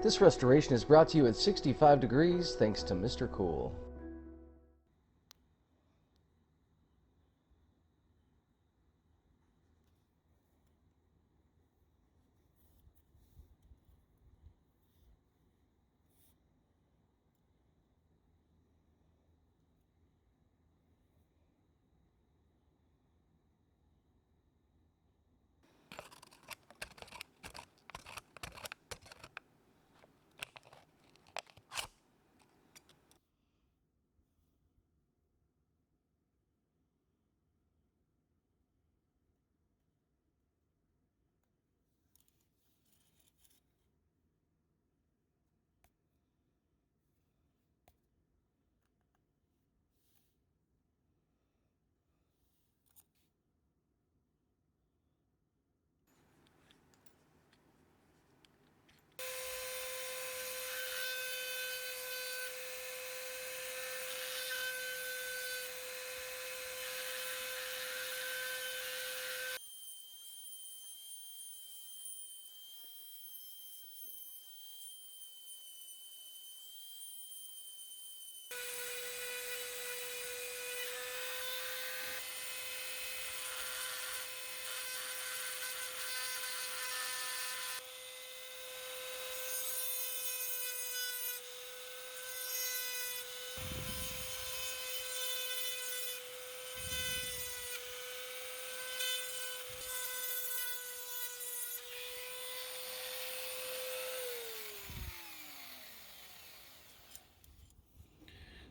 This restoration is brought to you at 65 degrees thanks to Mr. Cool.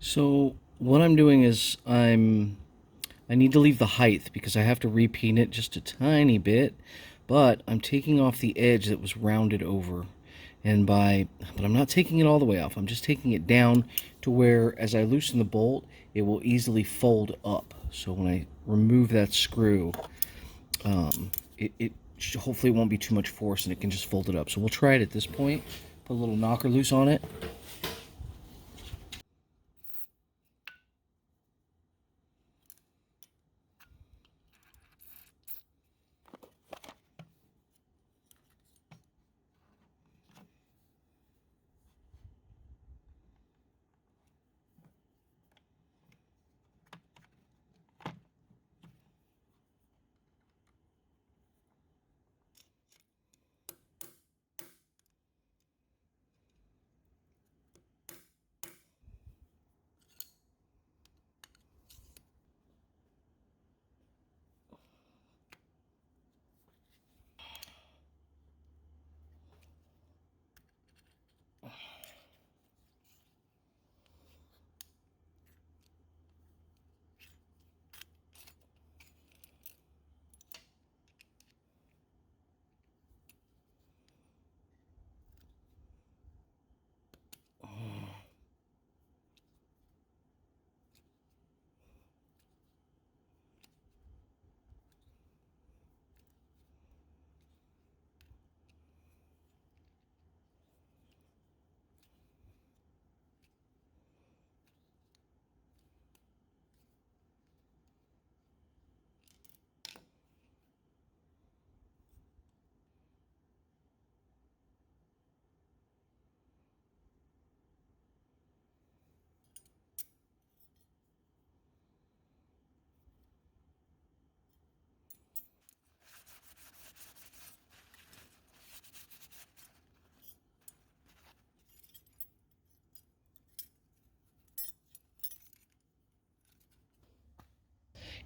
So what I'm doing is I need to leave the height because I have to repaint it just a tiny bit, but I'm taking off the edge that was rounded over. But I'm not taking it all the way off. I'm just taking it down to where as I loosen the bolt, it will easily fold up. So when I remove that screw, it hopefully won't be too much force and it can just fold it up. So we'll try it at this point. Put a little knocker loose on it.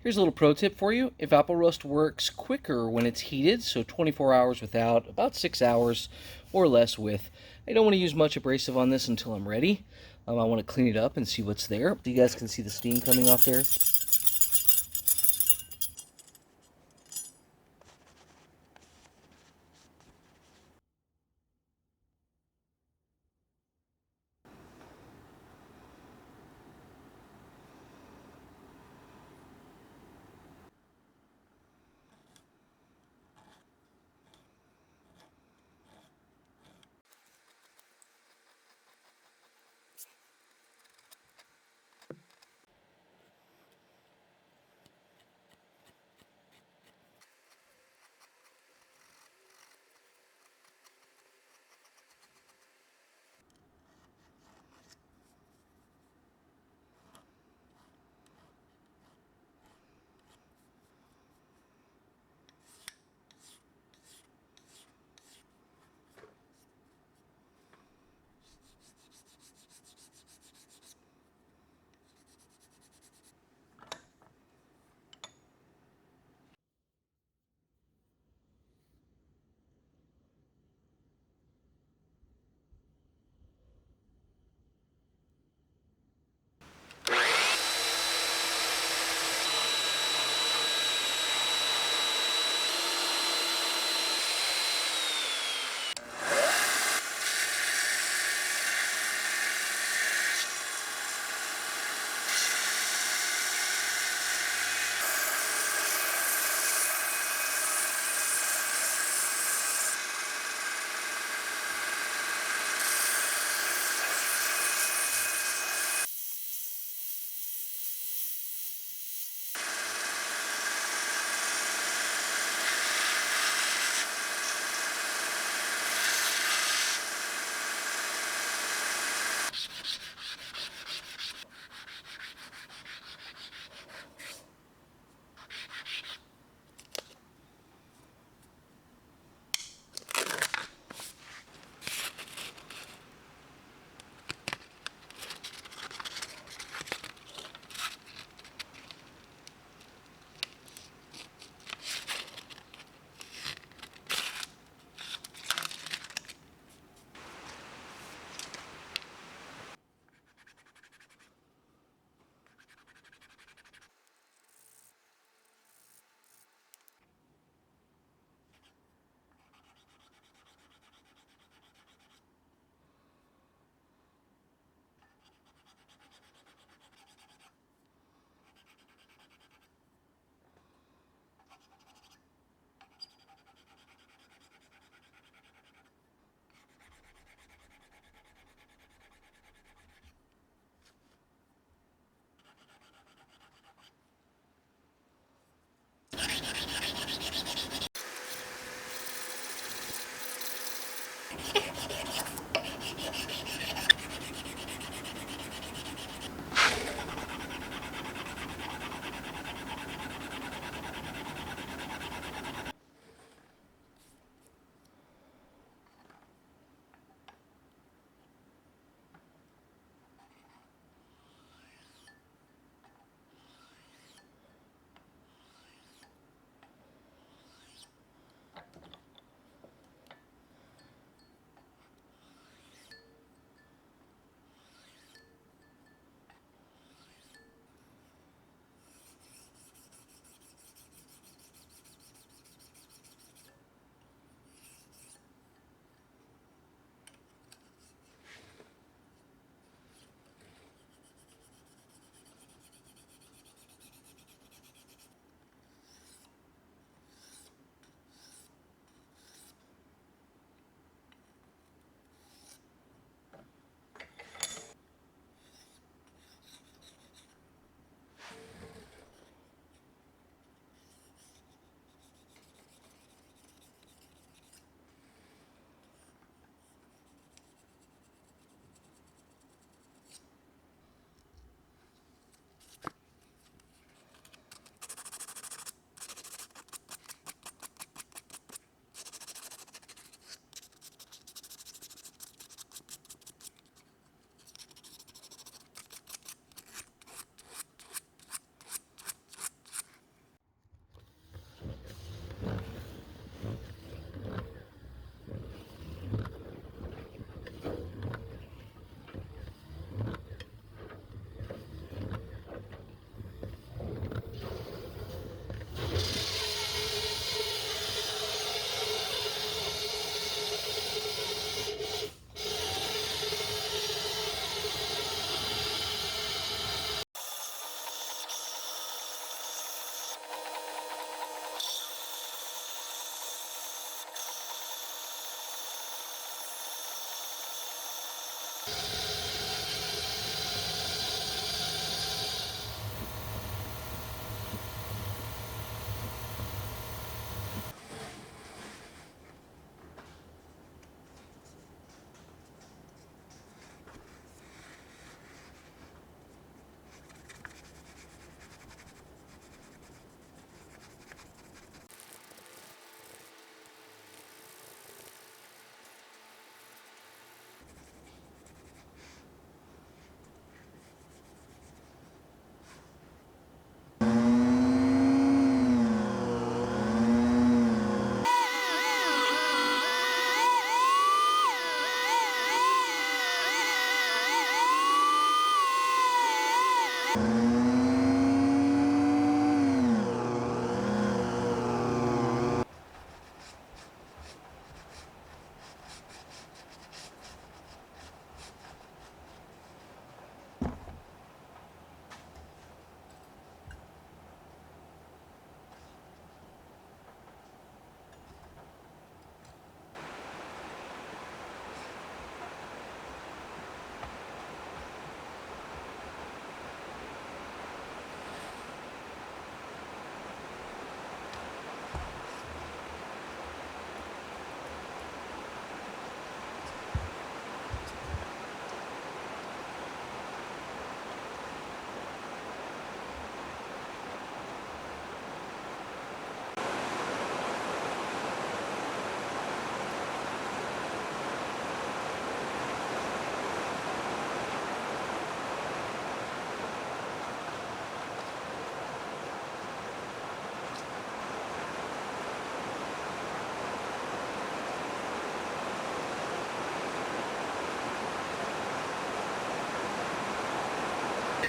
Here's a little pro tip for you. If apple rust works quicker when it's heated, so 24 hours without, about 6 hours or less with. I don't want to use much abrasive on this until I'm ready. I want to clean it up and see what's there. You guys can see the steam coming off there.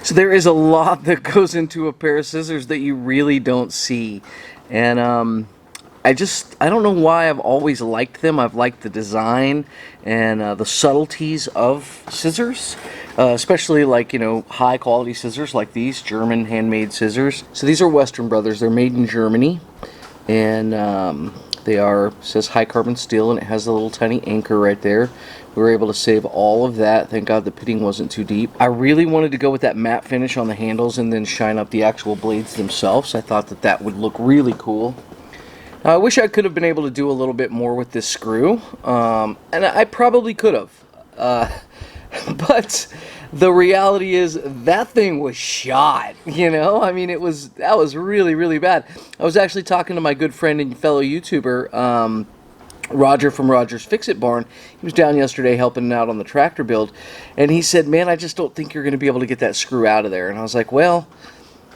So there is a lot that goes into a pair of scissors that you really don't see. And I don't know why I've always liked them. I've liked the design and the subtleties of scissors, especially like, you know, high quality scissors like these, German handmade scissors. So these are Western Brothers. They're made in Germany, and they are, says high carbon steel, and it has a little tiny anchor right there. We were able to save all of that. Thank God the pitting wasn't too deep. I really wanted to go with that matte finish on the handles and then shine up the actual blades themselves. I thought that that would look really cool. Now, I wish I could have been able to do a little bit more with this screw, and I probably could have. But the reality is that thing was shot, you know? I mean, that was really, really bad. I was actually talking to my good friend and fellow YouTuber, Roger from Roger's Fix-It Barn. He was down yesterday helping out on the tractor build, and he said, man, I just don't think you're going to be able to get that screw out of there. And I was like, well,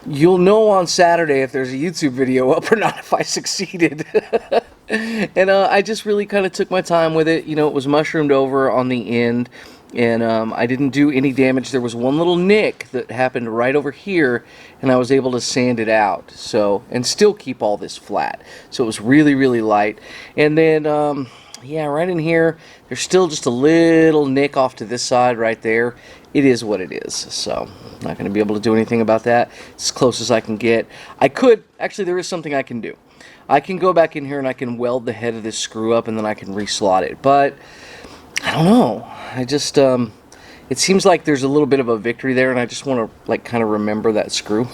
you'll know on Saturday if there's a YouTube video up or not if I succeeded. And I just really kind of took my time with it. You know, it was mushroomed over on the end, and I didn't do any damage. There was one little nick that happened right over here, and I was able to sand it out, so, and still keep all this flat. So it was really, really light. And then yeah, right in here, there's still just a little nick off to this side right there. It is what it is, so I'm not going to be able to do anything about that. It's as close as I can get. I could, actually there is something I can do. I can go back in here and I can weld the head of this screw up, and then I can reslot it. But I don't know. I just, it seems like there's a little bit of a victory there, and I just want to, like, kind of remember that screw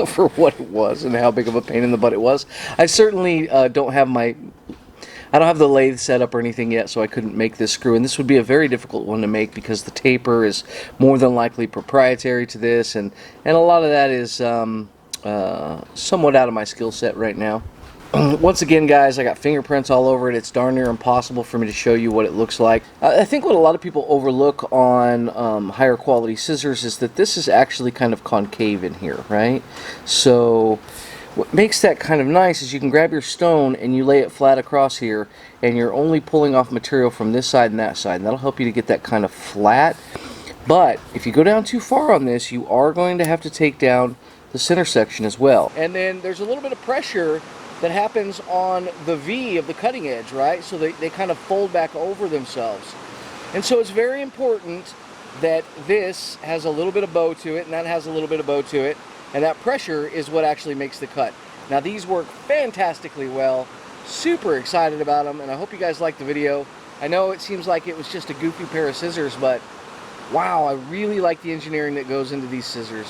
for what it was and how big of a pain in the butt it was. I certainly don't have the lathe set up or anything yet, so I couldn't make this screw, and this would be a very difficult one to make because the taper is more than likely proprietary to this, and a lot of that is somewhat out of my skill set right now. Once again, guys, I got fingerprints all over it. It's darn near impossible for me to show you what it looks like. I think what a lot of people overlook on higher quality scissors is that this is actually kind of concave in here, right? So what makes that kind of nice is you can grab your stone and you lay it flat across here, and you're only pulling off material from this side and that side, and that'll help you to get that kind of flat. But if you go down too far on this, you are going to have to take down the center section as well. And then there's a little bit of pressure that happens on the V of the cutting edge, right? So they kind of fold back over themselves. And so it's very important that this has a little bit of bow to it, and that has a little bit of bow to it, and that pressure is what actually makes the cut. Now these work fantastically well. Super excited about them, and I hope you guys liked the video. I know it seems like it was just a goofy pair of scissors, but wow, I really like the engineering that goes into these scissors.